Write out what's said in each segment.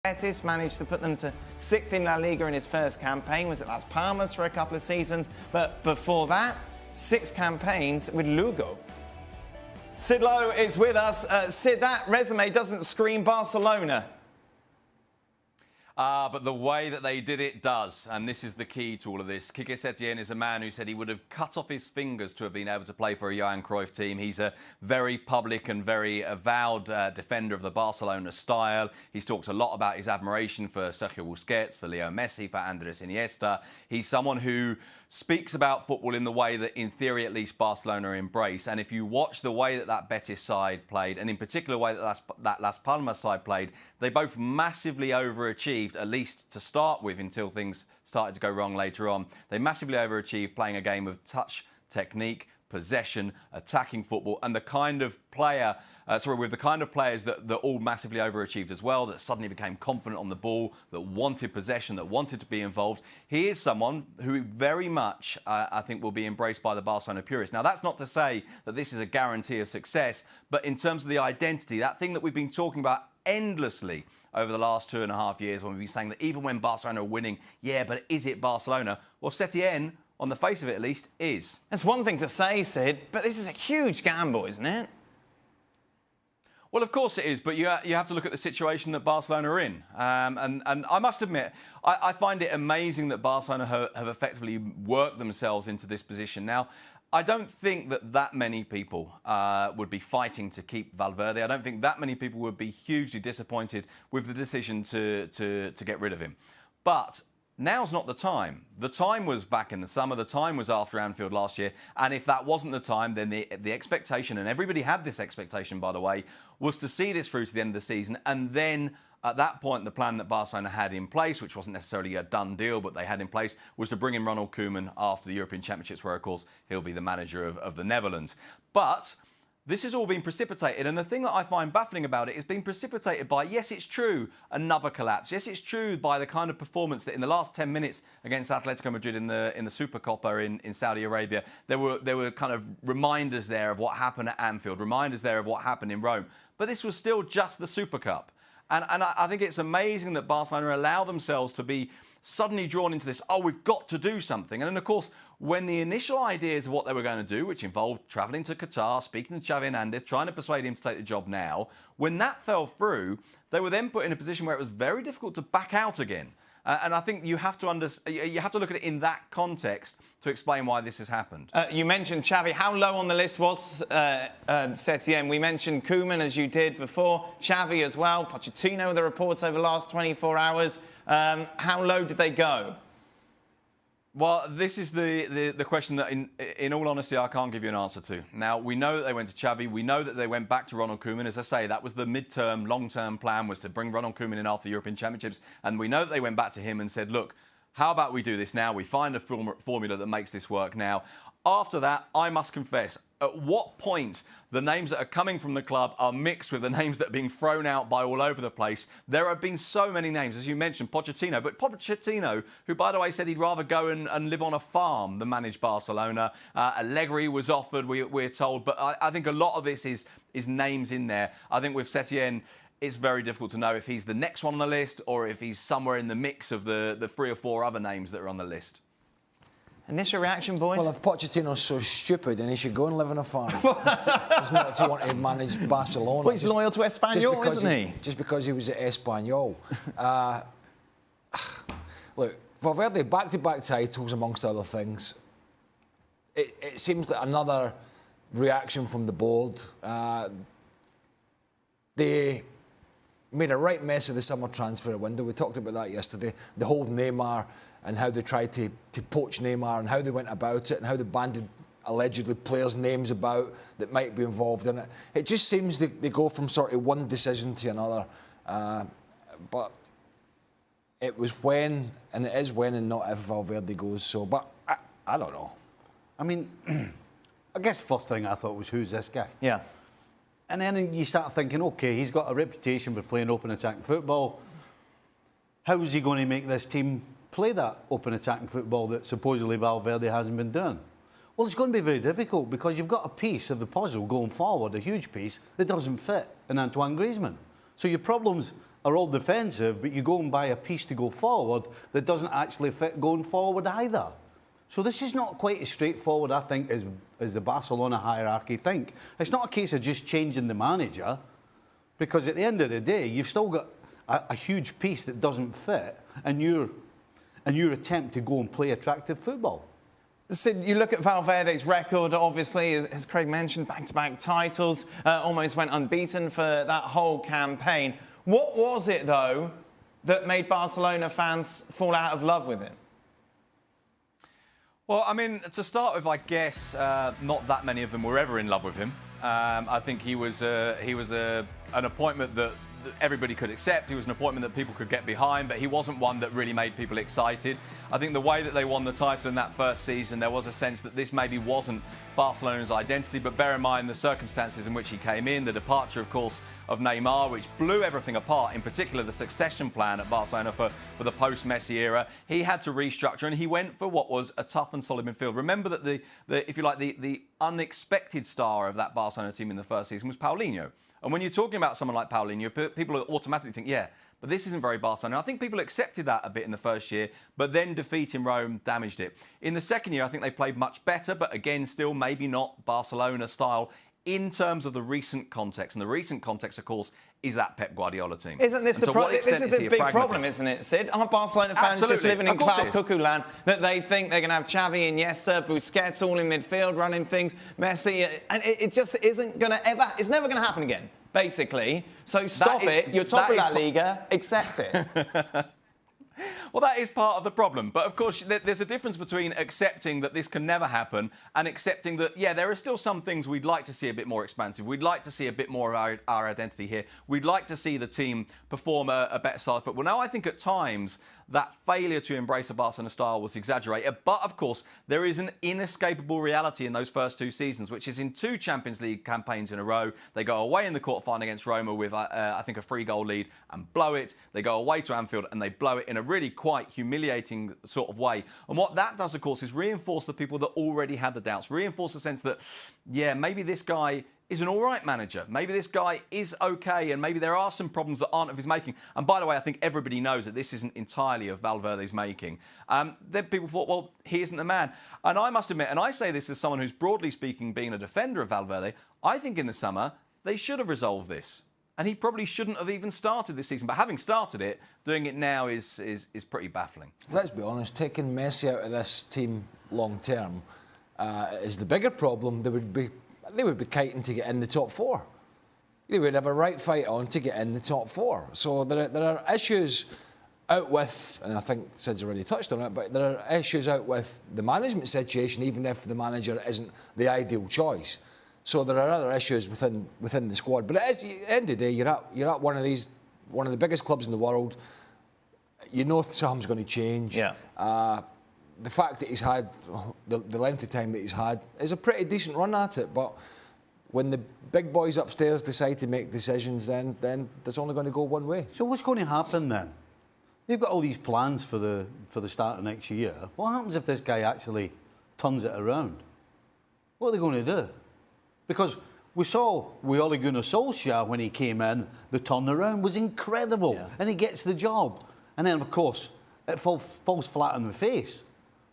Betis managed to put them to 6th in La Liga in his first campaign, was at Las Palmas for a couple of seasons, but before that, 6 campaigns with Lugo. Sid Lowe is with us. Sid, that resume doesn't scream Barcelona. But the way that they did it does, and this is the key to all of this. Quique Setién is a man who said he would have cut off his fingers to have been able to play for a Johan Cruyff team. He's a very public and very avowed defender of the Barcelona style. He's talked a lot about his admiration for Sergio Busquets, for Leo Messi, for Andres Iniesta. He's someone who speaks about football in the way that, in theory at least, Barcelona embrace. And if you watch the way that that Betis side played, and in particular the way that Las Palmas side played, they both massively overachieved, at least to start with, until things started to go wrong later on. They massively overachieved playing a game of touch, technique, possession, attacking football, and the kind of player, with the kind of players that all massively overachieved as well, that suddenly became confident on the ball, that wanted possession, that wanted to be involved. He is someone who very much, I think, will be embraced by the Barcelona purists. Now, that's not to say that this is a guarantee of success, but in terms of the identity, that thing that we've been talking about endlessly over the last 2.5 years, when we've been saying that even when Barcelona are winning, yeah, but is it Barcelona? Well, Setién, on the face of it at least, is. That's one thing to say, Sid, but this is a huge gamble, isn't it? Well, of course it is, but you have to look at the situation that Barcelona are in. And I must admit, I find it amazing that Barcelona have effectively worked themselves into this position. Now, I don't think that many people would be fighting to keep Valverde. I don't think that many people would be hugely disappointed with the decision to get rid of him. But now's not the time. The time was back in the summer. The time was after Anfield last year. And if that wasn't the time, then the expectation, and everybody had this expectation, by the way, was to see this through to the end of the season. And then at that point, the plan that Barcelona had in place, which wasn't necessarily a done deal, but they had in place, was to bring in Ronald Koeman after the European Championships, where, of course, he'll be the manager of the Netherlands. But this has all been precipitated, and the thing that I find baffling about it is being precipitated by, yes, it's true, another collapse. Yes, it's true by the kind of performance that in the last 10 minutes against Atletico Madrid in the Supercopa in Saudi Arabia, there were kind of reminders there of what happened at Anfield, reminders there of what happened in Rome. But this was still just the Super Cup. And I think it's amazing that Barcelona allow themselves to be suddenly drawn into this, oh, we've got to do something. And then, of course, when the initial ideas of what they were going to do, which involved travelling to Qatar, speaking to Xavi Hernandez, trying to persuade him to take the job now, when that fell through, they were then put in a position where it was very difficult to back out again. And I think you have to look at it in that context to explain why this has happened. You mentioned Xavi. How low on the list was Setién? We mentioned Koeman, as you did before. Xavi as well. Pochettino, the reports over the last 24 hours. How low did they go? Well, this is the question that, in all honesty, I can't give you an answer to. Now, we know that they went to Xavi. We know that they went back to Ronald Koeman. As I say, that was the mid-term, long-term plan, was to bring Ronald Koeman in after the European Championships. And we know that they went back to him and said, look, how about we do this now? We find a formula that makes this work now. After that, I must confess, at what point the names that are coming from the club are mixed with the names that are being thrown out by all over the place? There have been so many names, as you mentioned, Pochettino. But Pochettino, who, by the way, said he'd rather go and live on a farm than manage Barcelona. Allegri was offered, we're told. But I think a lot of this is names in there. I think with Setién, it's very difficult to know if he's the next one on the list or if he's somewhere in the mix of the 3 or 4 other names that are on the list. Initial reaction, boys? Well, if Pochettino's so stupid, then he should go and live on a farm. He's not to want to manage Barcelona. Well, he's loyal to Espanyol, isn't he? Just because he was at Espanyol. Look, Valverde, back-to-back titles, amongst other things. It seems like another reaction from the board. They made a right mess of the summer transfer window. We talked about that yesterday. The whole Neymar and how they tried to poach Neymar and how they went about it and how they banded allegedly players' names about that might be involved in it. It just seems they go from sort of one decision to another. But it was when, and it is when and not if Valverde goes. So, but I don't know. I mean, I guess the first thing I thought was, who's this guy? Yeah. And then you start thinking, OK, he's got a reputation for playing open attacking football. How is he going to make this team play that open attacking football that supposedly Valverde hasn't been doing? Well, it's going to be very difficult because you've got a piece of the puzzle going forward, a huge piece, that doesn't fit in Antoine Griezmann. So your problems are all defensive, but you go and buy a piece to go forward that doesn't actually fit going forward either. So this is not quite as straightforward, I think, as the Barcelona hierarchy think. It's not a case of just changing the manager, because at the end of the day, you've still got a huge piece that doesn't fit, and your attempt to go and play attractive football. Sid, you look at Valverde's record, obviously, as Craig mentioned, back-to-back titles, almost went unbeaten for that whole campaign. What was it, though, that made Barcelona fans fall out of love with him? Well, I mean, to start with, I guess not that many of them were ever in love with him. I think he was an appointment that everybody could accept. He was an appointment that people could get behind, but he wasn't one that really made people excited. I think the way that they won the title in that first season, there was a sense that this maybe wasn't Barcelona's identity, but bear in mind the circumstances in which he came in, the departure, of course, of Neymar, which blew everything apart, in particular the succession plan at Barcelona for the post-Messi era. He had to restructure, and he went for what was a tough and solid midfield. Remember that the unexpected star of that Barcelona team in the first season was Paulinho. And when you're talking about someone like Paulinho, people automatically think, yeah, but this isn't very Barcelona. I think people accepted that a bit in the first year, but then defeat in Rome damaged it. In the second year, I think they played much better, but again, still maybe not Barcelona style in terms of the recent context. And the recent context, of course, is that Pep Guardiola team. Isn't this this is the big problem, isn't it, Sid? Aren't Barcelona fans just living in cloud cuckoo land, that they think they're going to have Xavi, Iniesta, Busquets all in midfield running things, Messi, and it just isn't going to ever, it's never going to happen again, basically. So stop it, you're top of La Liga, accept it. Well, that is part of the problem. But, of course, there's a difference between accepting that this can never happen and accepting that, yeah, there are still some things we'd like to see a bit more expansive. We'd like to see a bit more of our identity here. We'd like to see the team perform a better style of football. Now, I think at times that failure to embrace a Barcelona style was exaggerated. But, of course, there is an inescapable reality in those first two seasons, which is in 2 Champions League campaigns in a row. They go away in the quarterfinal against Roma with, I think, a 3-goal lead and blow it. They go away to Anfield and they blow it in a really quite humiliating sort of way. And what that does, of course, is reinforce the people that already had the doubts, reinforce the sense that, yeah, maybe this guy is an all right manager. Maybe this guy is okay, and maybe there are some problems that aren't of his making. And by the way, I think everybody knows that this isn't entirely of Valverde's making. Then people thought, well, he isn't the man. And I must admit, and I say this as someone who's broadly speaking being a defender of Valverde, I think in the summer they should have resolved this. And he probably shouldn't have even started this season. But having started it, doing it now is pretty baffling. Let's be honest, taking Messi out of this team long term is the bigger problem. They would be kiting to get in the top 4. They would have a right fight on to get in the top 4. So there are issues out with, and I think Sid's already touched on it, but there are issues out with the management situation, even if the manager isn't the ideal choice. So there are other issues within the squad. But at the end of the day, you're at one of the biggest clubs in the world. You know something's going to change. Yeah. The fact that he's had the length of time that he's had is a pretty decent run at it. But when the big boys upstairs decide to make decisions, then there's only going to go one way. So what's going to happen then? They've got all these plans for the start of next year. What happens if this guy actually turns it around? What are they going to do? Because we saw with Ole Gunnar Solskjaer when he came in, the turnaround was incredible, and he gets the job. And then, of course, it falls flat on the face.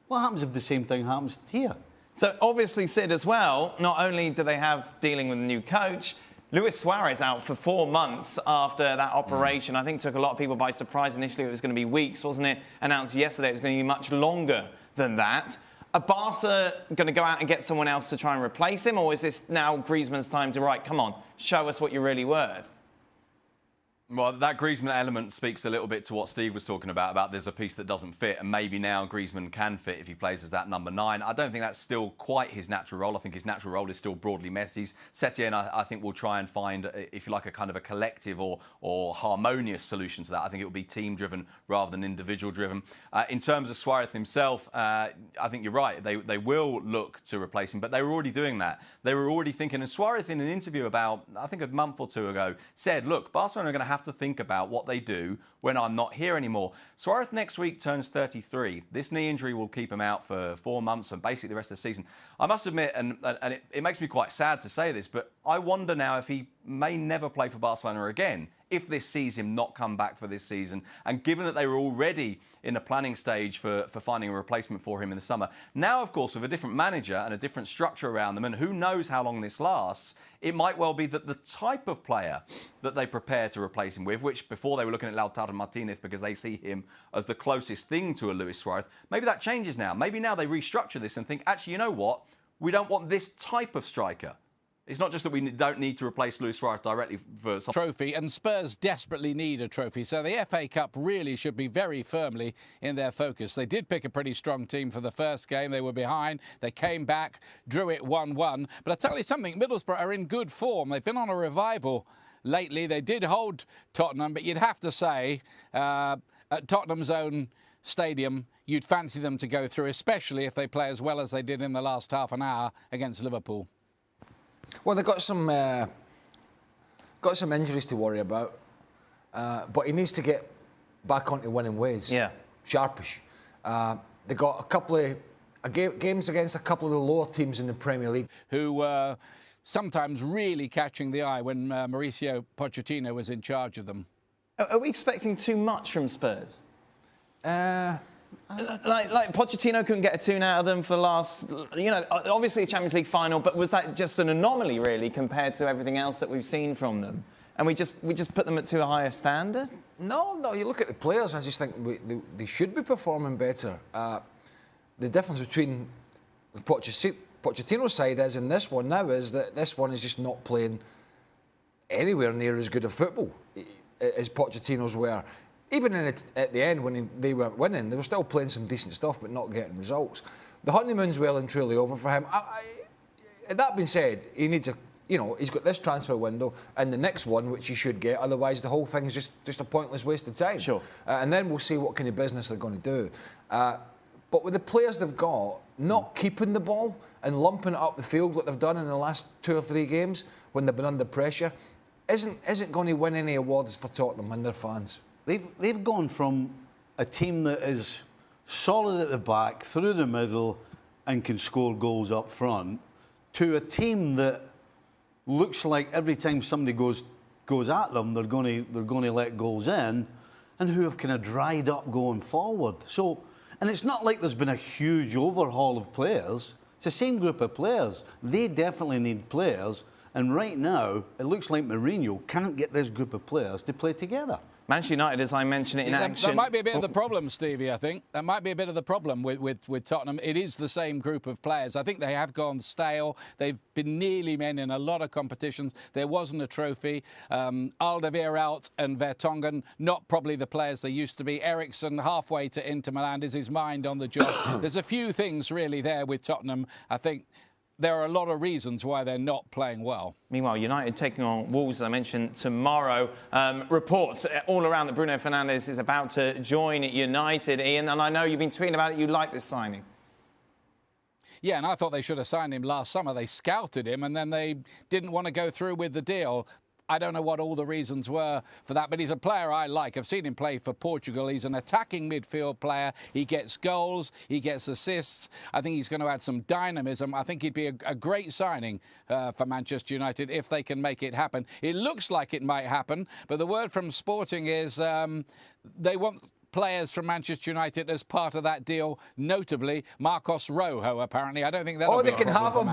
What happens if the same thing happens here? So obviously, Sid, as well, not only do they have dealing with a new coach, Luis Suarez out for 4 months after that operation. I think took a lot of people by surprise. Initially, it was going to be weeks, wasn't it? Announced yesterday it was going to be much longer than that. Are Barca going to go out and get someone else to try and replace him? Or is this now Griezmann's time to, right, come on, show us what you're really worth? Well, that Griezmann element speaks a little bit to what Steve was talking about there's a piece that doesn't fit, and maybe now Griezmann can fit if he plays as that number 9. I don't think that's still quite his natural role. I think his natural role is still broadly Messi's. Setien, I think, will try and find, if you like, a kind of a collective or harmonious solution to that. I think it will be team-driven rather than individual-driven. In terms of Suarez himself, I think you're right. They will look to replace him, but they were already doing that. They were already thinking, and Suarez in an interview about, I think, a month or 2 ago, said, look, Barcelona are going to have to think about what they do when I'm not here anymore. Suarez next week turns 33. This knee injury will keep him out for 4 months and basically the rest of the season. I must admit, and it makes me quite sad to say this, but I wonder now if he may never play for Barcelona again if this sees him not come back for this season. And given that they were already in a planning stage for finding a replacement for him in the summer, now, of course, with a different manager and a different structure around them, and who knows how long this lasts, it might well be that the type of player that they prepare to replace him with, which before they were looking at Lautaro Martinez because they see him as the closest thing to a Luis Suarez, maybe that changes now. Maybe now they restructure this and think, actually, you know what? We don't want this type of striker. It's not just that we don't need to replace Luis Suarez directly for some trophy, and Spurs desperately need a trophy, so the FA Cup really should be very firmly in their focus. They did pick a pretty strong team for the first game. They were behind, they came back, drew it 1-1. But I tell you something, Middlesbrough are in good form. They've been on a revival lately. They did hold Tottenham, but you'd have to say at Tottenham's own stadium, you'd fancy them to go through, especially if they play as well as they did in the last half an hour against Liverpool. Well, they've got some injuries to worry about, but he needs to get back onto winning ways. Yeah, sharpish. They got a couple of games against a couple of the lower teams in the Premier League, who were sometimes really catching the eye when Mauricio Pochettino was in charge of them. Are we expecting too much from Spurs? Like Pochettino couldn't get a tune out of them for the last, obviously a Champions League final, but was that just an anomaly really compared to everything else that we've seen from them? And we just put them at too high a standard? No. You look at the players, I just think they should be performing better. The difference between the Pochettino's side is in this one now is that this one is just not playing anywhere near as good a football as Pochettino's were. Even at the end, when they weren't winning, they were still playing some decent stuff, but not getting results. The honeymoon's well and truly over for him. That being said, he needs he's got this transfer window and the next one, which he should get. Otherwise, the whole thing's just a pointless waste of time. Sure. And then we'll see what kind of business they're going to do. But with the players they've got, not keeping the ball and lumping it up the field like they've done in the last 2 or 3 games when they've been under pressure, isn't going to win any awards for Tottenham and their fans. They've gone from a team that is solid at the back, through the middle, and can score goals up front, to a team that looks like every time somebody goes at them, they're going to let goals in, and who have kind of dried up going forward. So, and it's not like there's been a huge overhaul of players. It's the same group of players. They definitely need players, and right now it looks like Mourinho can't get this group of players to play together. Manchester United, as I mentioned it in action... That might be a bit of the problem, Stevie, I think. That might be a bit of the problem with Tottenham. It is the same group of players. I think they have gone stale. They've been nearly men in a lot of competitions. There wasn't a trophy. Alderweireld and Vertonghen, not probably the players they used to be. Eriksen, halfway to Inter Milan. Is his mind on the job? There's a few things really there with Tottenham. I think there are a lot of reasons why they're not playing well. Meanwhile, United taking on Wolves, as I mentioned, tomorrow. Reports all around that Bruno Fernandes is about to join United, Ian, and I know you've been tweeting about it. You like this signing. Yeah, and I thought they should have signed him last summer. They scouted him, and then they didn't want to go through with the deal. I don't know what all the reasons were for that, but he's a player I like. I've seen him play for Portugal. He's an attacking midfield player. He gets goals. He gets assists. I think he's going to add some dynamism. I think he'd be a great signing for Manchester United if they can make it happen. It looks like it might happen, but the word from Sporting is they want players from Manchester United as part of that deal, notably Marcos Rojo, apparently. I don't think that'll be they can have him.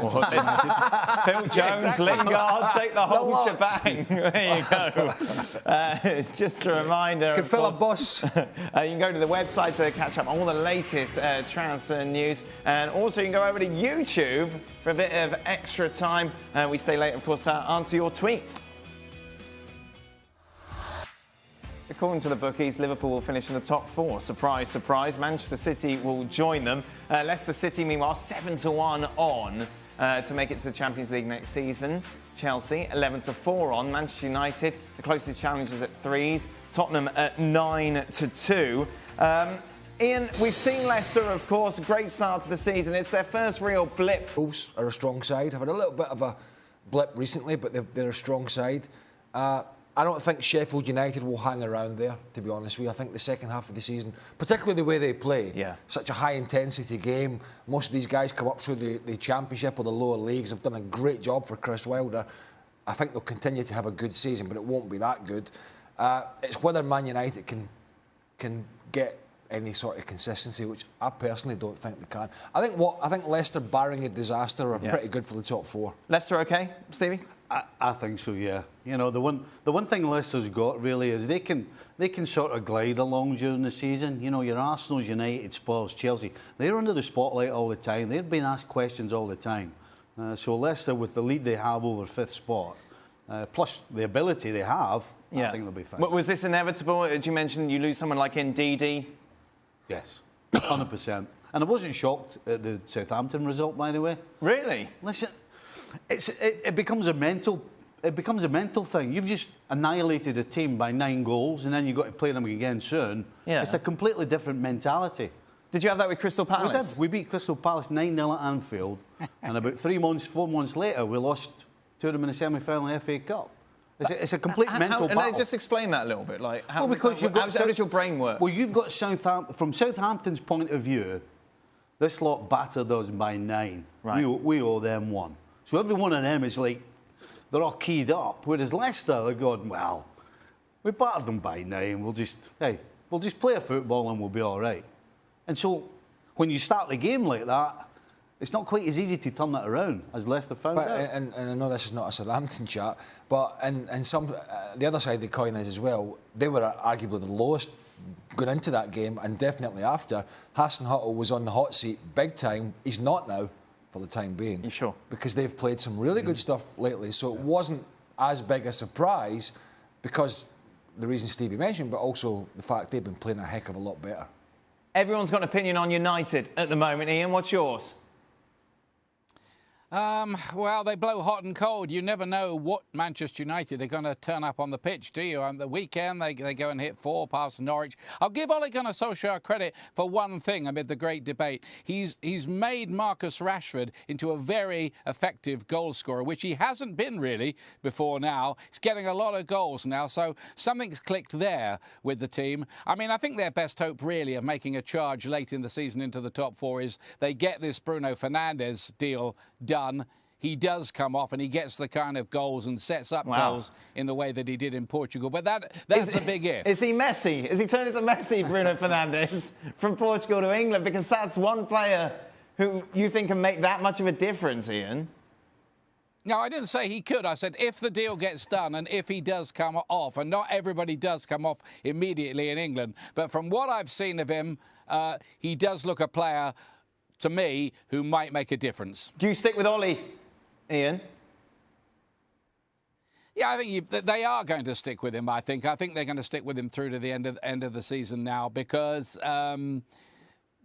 Phil Jones, Lingard, take the whole shebang. There you go. Just a reminder. Can fill a bus. You can go to the website to catch up on all the latest transfer news. And also you can go over to YouTube for a bit of extra time. We stay late, of course, to answer your tweets. According to the bookies, Liverpool will finish in the top 4. Surprise, surprise. Manchester City will join them. Leicester City, meanwhile, 7-1 on to make it to the Champions League next season. Chelsea, 11-4 on. Manchester United, the closest challengers at 3s. Tottenham at 9-2. Ian, we've seen Leicester, of course, a great start to the season. It's their first real blip. Wolves are a strong side. I've had a little bit of a blip recently, but they're a strong side. I don't think Sheffield United will hang around there, to be honest with you. I think the second half of the season, particularly the way they play, such a high-intensity game. Most of these guys come up through the Championship or the lower leagues. Have done a great job for Chris Wilder. I think they'll continue to have a good season, but it won't be that good. It's whether Man United can get any sort of consistency, which I personally don't think they can. I think Leicester, barring a disaster, are pretty good for the top 4. Leicester okay, Stevie? I think so, yeah. You know, the one thing Leicester's got really is they can sort of glide along during the season. You know, your Arsenal's, United, Spurs, Chelsea, they're under the spotlight all the time. They're being asked questions all the time. So Leicester, with the lead they have over 5th spot, plus the ability they have, I think they'll be fine. Was this inevitable? Did you mention you lose someone like Ndidi? Yes, 100%. And I wasn't shocked at the Southampton result, by the way. Really? Listen, it becomes a mental thing. You've just annihilated a team by 9 goals, and then you've got to play them again soon. Yeah. It's a completely different mentality. Did you have that with Crystal Palace? We beat Crystal Palace 9-0 at Anfield, and about 4 months later, we lost to them in the semi-final of the FA Cup. It's a complete mental battle. Just explain that a little bit. Like, how does your brain work? Well, you've got from Southampton's point of view, this lot battered us by 9. Right. We owe them 1. So every one of them is like, they're all keyed up. Whereas Leicester, they're going, well, we battered them by 9. We'll just play a football and we'll be all right. And so when you start the game like that, it's not quite as easy to turn that around as Leicester found out. And I know this is not a Southampton chat, but and some the other side of the coin is as well, they were arguably the lowest going into that game, and definitely after. Hasenhüttl was on the hot seat big time. He's not now, for the time being. You sure? Because they've played some really good stuff lately, so it wasn't as big a surprise because the reason Stevie mentioned, but also the fact they've been playing a heck of a lot better. Everyone's got an opinion on United at the moment. Ian, what's yours? Well, they blow hot and cold. You never know what Manchester United are going to turn up on the pitch, do you? On the weekend, they go and hit 4 past Norwich. I'll give Ole Gunnar Solskjaer credit for one thing amid the great debate. He's made Marcus Rashford into a very effective goal scorer, which he hasn't been really before now. He's getting a lot of goals now, so something's clicked there with the team. I mean, I think their best hope really of making a charge late in the season into the top 4 is they get this Bruno Fernandes deal done. He does come off and he gets the kind of goals and sets up goals in the way that he did in Portugal. But that's a big if. Is he Messi? Is he turned into Messi, Bruno Fernandes, from Portugal to England? Because that's one player who you think can make that much of a difference, Ian. No, I didn't say he could. I said if the deal gets done and if he does come off, and not everybody does come off immediately in England. But from what I've seen of him, he does look a player, to me, who might make a difference. Do you stick with Ole, Ian? Yeah, I think they are going to stick with him, I think. I think they're going to stick with him through to the end of the season now because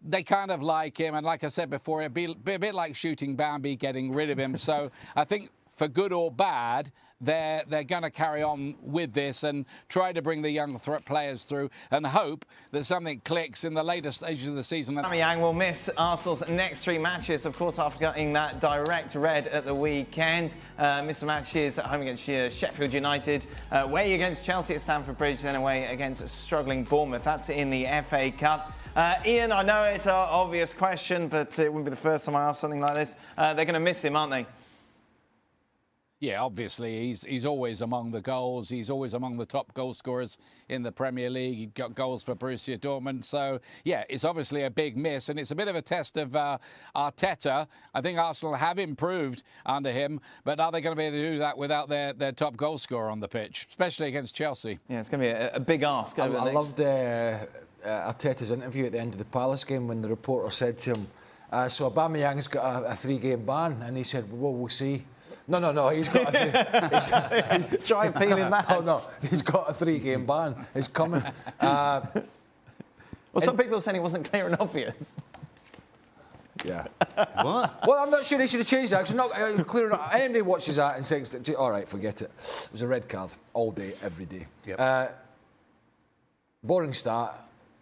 they kind of like him. And like I said before, it'd be a bit like shooting Bambi, getting rid of him. So I think for good or bad, they're going to carry on with this and try to bring the young players through and hope that something clicks in the later stages of the season. Aubameyang will miss Arsenal's next 3 matches, of course, after getting that direct red at the weekend. Missed the matches at home against Sheffield United, away against Chelsea at Stamford Bridge, then away against struggling Bournemouth. That's in the FA Cup. Ian, I know it's an obvious question, but it wouldn't be the first time I ask something like this. They're going to miss him, aren't they? Yeah, obviously, he's always among the goals. He's always among the top goal scorers in the Premier League. He got goals for Borussia Dortmund. So, yeah, it's obviously a big miss, and it's a bit of a test of Arteta. I think Arsenal have improved under him, but are they going to be able to do that without their top goal scorer on the pitch, especially against Chelsea? Yeah, it's going to be a big ask. I loved Arteta's interview at the end of the Palace game when the reporter said to him, so Aubameyang's got a 3-game ban, and he said, well, we'll see. No, he's got a... Try appealing that. Oh, no, he's got a 3-game ban. It's coming. Well, some people are saying it wasn't clear and obvious. Yeah. What? Well, I'm not sure he should have changed that. It's not clear enough. Anybody watches that and says, all right, forget it. It was a red card all day, every day. Yep. Boring start.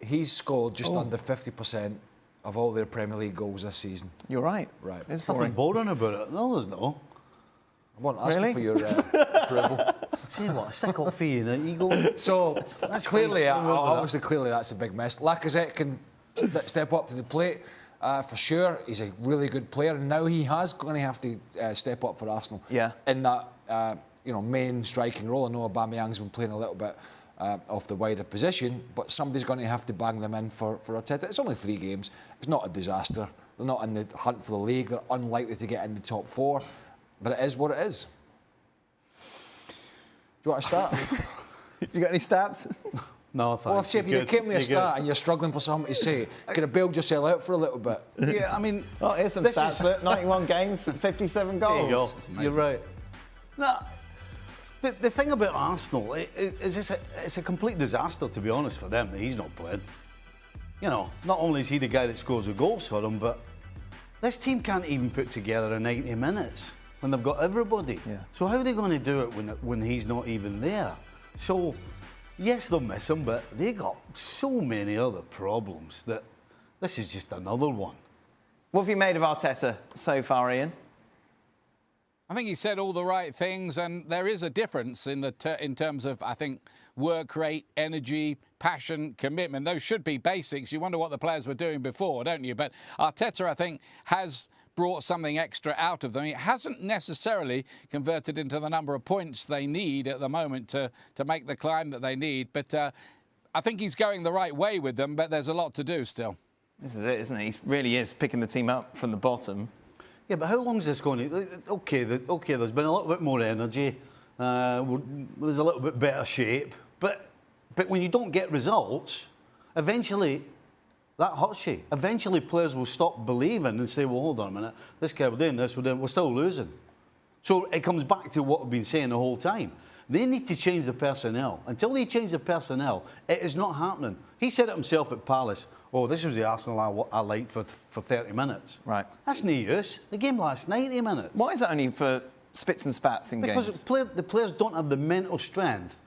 He's scored just under 50% of all their Premier League goals this season. You're right. Right. There's nothing boring about it. No, there's no. I wasn't asking for your approval. I'll tell you what, I stick up for you, now. You go. So, clearly, obviously, clearly that's a big miss. Lacazette can step up to the plate, for sure. He's a really good player, and now he has going to have to step up for Arsenal in that main striking role. I know Aubameyang's been playing a little bit off the wider position, but somebody's going to have to bang them in for Arteta. It's only 3 games. It's not a disaster. They're not in the hunt for the league. They're unlikely to get in the top 4, but it is what it is. Do you want to start? You got any stats? No, thanks. Well, if you give me a start and you're struggling for something to say, can you build yourself out for a little bit? Yeah, I mean... Well, here's some stats. 91 games, 57 goals. There you go. You're right. No, the thing about Arsenal is it's a complete disaster, to be honest, for them that he's not playing. Not only is he the guy that scores the goals for them, but this team can't even put together a 90 minutes when they've got everybody. Yeah. So how are they going to do it when he's not even there? So, yes, they'll miss him, but they got so many other problems that this is just another one. What have you made of Arteta so far, Ian? I think he said all the right things, and there is a difference in terms of, I think, work rate, energy, passion, commitment. Those should be basics. You wonder what the players were doing before, don't you? But Arteta, I think, has brought something extra out of them. It hasn't necessarily converted into the number of points they need at the moment to make the climb that they need. But I think he's going the right way with them, but there's a lot to do still. This is it, isn't it? He really is picking the team up from the bottom. Yeah, but how long is this going to... OK, there's been a little bit more energy. There's a little bit better shape. But when you don't get results, eventually... that hurts you. Eventually, players will stop believing and say, well, hold on a minute, this guy, we're doing this, we're still losing. So it comes back to what we've been saying the whole time. They need to change the personnel. Until they change the personnel, it is not happening. He said it himself at Palace, oh, this was the Arsenal I liked for 30 minutes. Right. That's no use. The game lasts 90 minutes. Why is that only for spits and spats in games? Because the players don't have the mental strength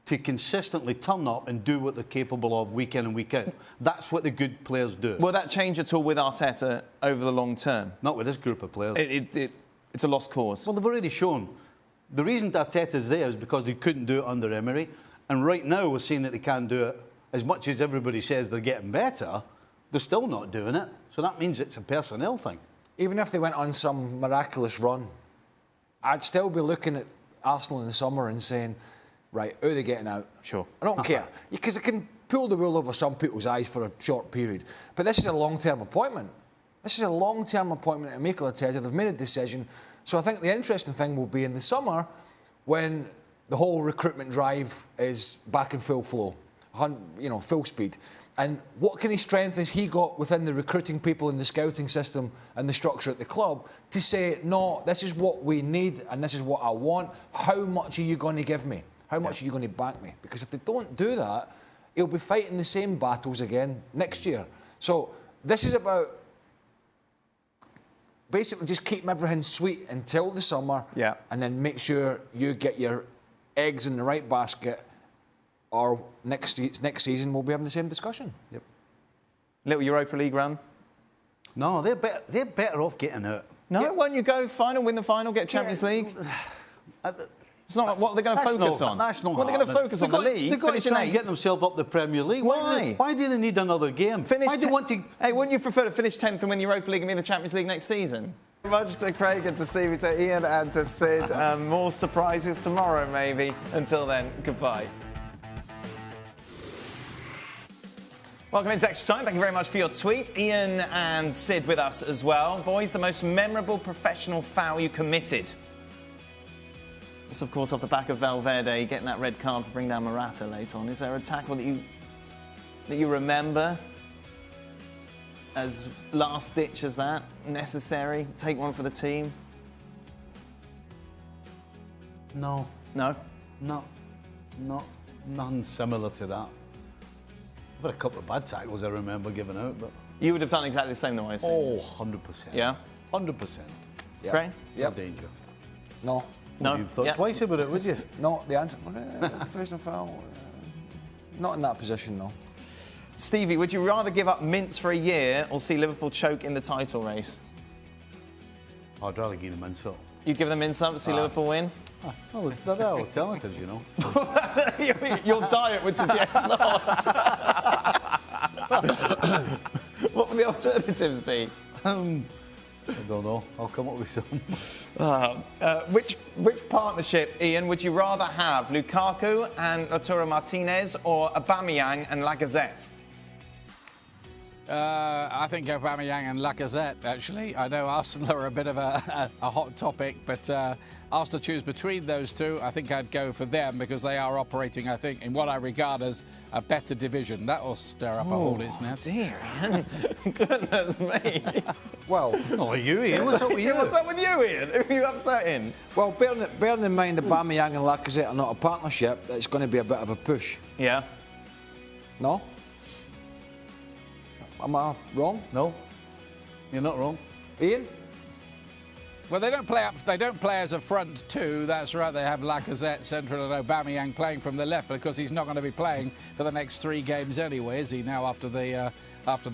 to consistently turn up and do what they're capable of week in and week out. That's what the good players do. Will that change at all with Arteta over the long term? Not with this group of players. It's a lost cause. Well, they've already shown. The reason Arteta's there is because they couldn't do it under Emery. And right now we're seeing that they can't do it. As much as everybody says they're getting better, they're still not doing it. So that means it's a personnel thing. Even if they went on some miraculous run, I'd still be looking at Arsenal in the summer and saying, right, who are they getting out? Sure. I don't care. Because it can pull the wool over some people's eyes for a short period. But this is a long-term appointment. This is a long-term appointment at Mikel Arteta. They've made a decision. So I think the interesting thing will be in the summer when the whole recruitment drive is back in full flow, full speed. And what kind of strength has he got within the recruiting people in the scouting system and the structure at the club to say, no, this is what we need and this is what I want. How much are you going to give me? How much are you going to back me? Because if they don't do that, he'll be fighting the same battles again next year. So this is about basically just keeping everything sweet until the summer, and then make sure you get your eggs in the right basket, or next season we'll be having the same discussion. Yep. Little Europa League run? No, they're better off getting out. No, won't you go final, win the final, get Champions League? It's not what they're going to focus on. That's not what they're going to focus on. The league. They've got to try and get themselves up the Premier League. Why? Why do they need another game? Why do they want to? Hey, wouldn't you prefer to finish 10th and win the Europa League and be in the Champions League next season? Much to Craig and to Stevie, to Ian and to Sid. More surprises tomorrow, maybe. Until then, goodbye. Welcome into Extra Time. Thank you very much for your tweet. Ian and Sid with us as well. Boys, the most memorable professional foul you committed? It's, of course, off the back of Valverde getting that red card for bringing down Morata late on. Is there a tackle that you remember as last ditch as that? Necessary? Take one for the team? No. No? No. Nothing similar to that. I've had a couple of bad tackles I remember giving out, but... You would have done exactly the same though, I assume? Oh, 100%. Yeah? 100%. Yeah. Right? Yeah. No danger. No. No. You'd thought twice about it, would you? No, the answer... First and foul... not in that position, no. Stevie, would you rather give up Mints for a year or see Liverpool choke in the title race? I'd rather give them Mints up. You'd give them Mints up to see Liverpool win? Well, they're alternatives, you know. Your diet would suggest not. What would the alternatives be? I don't know. I'll come up with some. Which partnership, Ian, would you rather have? Lukaku and Lautaro Martinez or Aubameyang and Lacazette? I think Aubameyang and Lacazette, actually. I know Arsenal are a bit of a hot topic, but asked to choose between those two, I think I'd go for them because they are operating, I think, in what I regard as a better division. That will stir up a hornet's nest. Dear, Ian. Goodness me. Well, Oh, you, Ian. What's up with you? What's up with you, Ian? Who are you upsetting? well, bearing in mind the Aubameyang and Lacazette are not a partnership, it's going to be a bit of a push. Yeah. No? Am I wrong? No, you're not wrong. Ian? Well, they don't play up. They don't play as a front two. That's right. They have Lacazette central and Aubameyang playing from the left because he's not going to be playing for the next 3 games anyway, is he? Now after the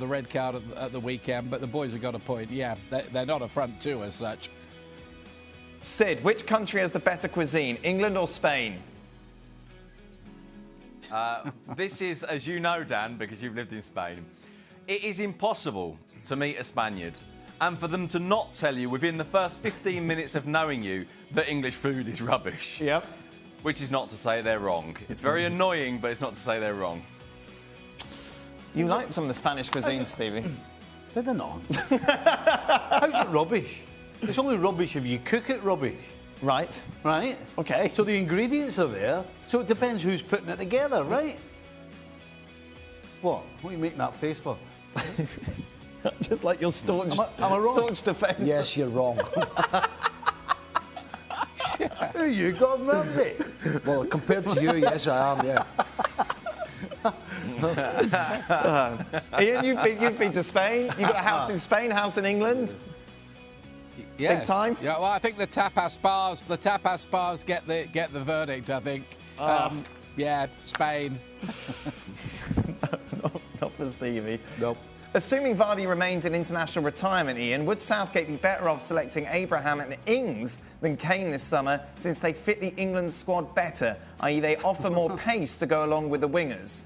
red card at the weekend. But the boys have got a point. Yeah, they're not a front two as such. Sid, which country has the better cuisine, England or Spain? This is, as you know, Dan, because you've lived in Spain, it is impossible to meet a Spaniard and for them to not tell you within the first 15 minutes of knowing you that English food is rubbish. Yep. Which is not to say they're wrong. It's very annoying, but it's not to say they're wrong. You like some of the Spanish cuisine, Stevie? Did I not? How's it rubbish? It's only rubbish if you cook it rubbish, Right. right? Okay. So the ingredients are there, so it depends who's putting it together, right? What? What are you making that face for? Just like your staunch, Am I wrong? staunch defence. Yes, you're wrong. Who are you, Gordon Ramsay? Well, compared to you, yes, I am, yeah. Ian, you've been to Spain. You've got a house in Spain, house in England. Yes. Big time? Yeah. Well, I think the tapas bars get the verdict. I think. Yeah, Spain. Not for Stevie. Nope. Assuming Vardy remains in international retirement, Ian, would Southgate be better off selecting Abraham and Ings than Kane this summer since they fit the England squad better, i.e. they offer more pace to go along with the wingers?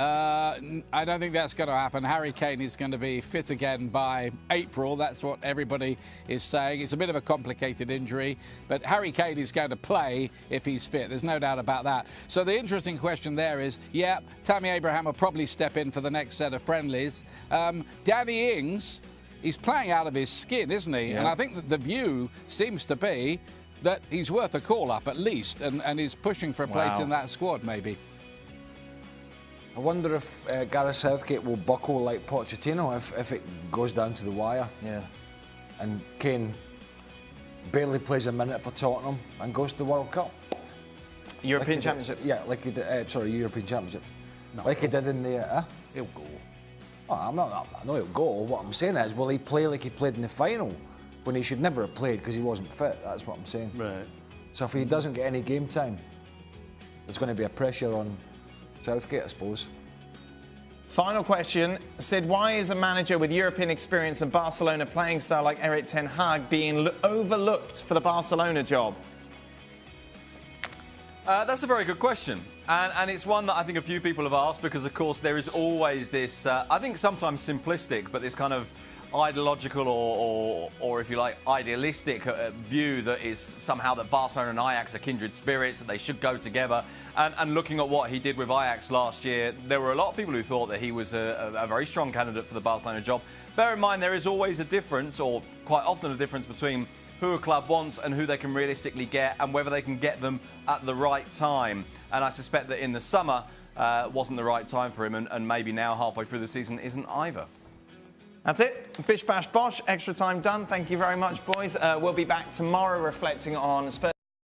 I don't think that's going to happen. Harry Kane is going to be fit again by April. That's what everybody is saying. It's a bit of a complicated injury, but Harry Kane is going to play if he's fit. There's no doubt about that. So the interesting question there is, yeah, Tammy Abraham will probably step in for the next set of friendlies. Danny Ings, he's playing out of his skin, isn't he? Yeah. And I think that the view seems to be that he's worth a call-up at least, and he's pushing for a place Wow. in that squad, maybe. I wonder if Gareth Southgate will buckle like Pochettino if it goes down to the wire. Yeah. And Kane barely plays a minute for Tottenham and goes to the World Cup. European Like he did- Championships. Yeah, like he did. European Championships. Like he did in the. He'll go. Oh, I know he'll go. What I'm saying is, will he play like he played in the final when he should never have played because he wasn't fit? That's what I'm saying. Right. So if he doesn't get any game time, there's going to be a pressure on Southgate, I suppose. Final question. Sid, why is a manager with European experience and Barcelona playing style like Erik ten Hag being overlooked for the Barcelona job? That's a very good question. And it's one that I think a few people have asked because, of course, there is always this, I think sometimes simplistic, but this kind of ideological or if you like, idealistic view that is somehow that Barcelona and Ajax are kindred spirits, that they should go together. And looking at what he did with Ajax last year, there were a lot of people who thought that he was a very strong candidate for the Barcelona job. Bear in mind, there is always a difference, or quite often a difference, between who a club wants and who they can realistically get and whether they can get them at the right time. And I suspect that in the summer wasn't the right time for him, and maybe now, halfway through the season, isn't either. That's it. Bish, bash, bosh. Extra time done. Thank you very much, boys. We'll be back tomorrow reflecting on Spurs.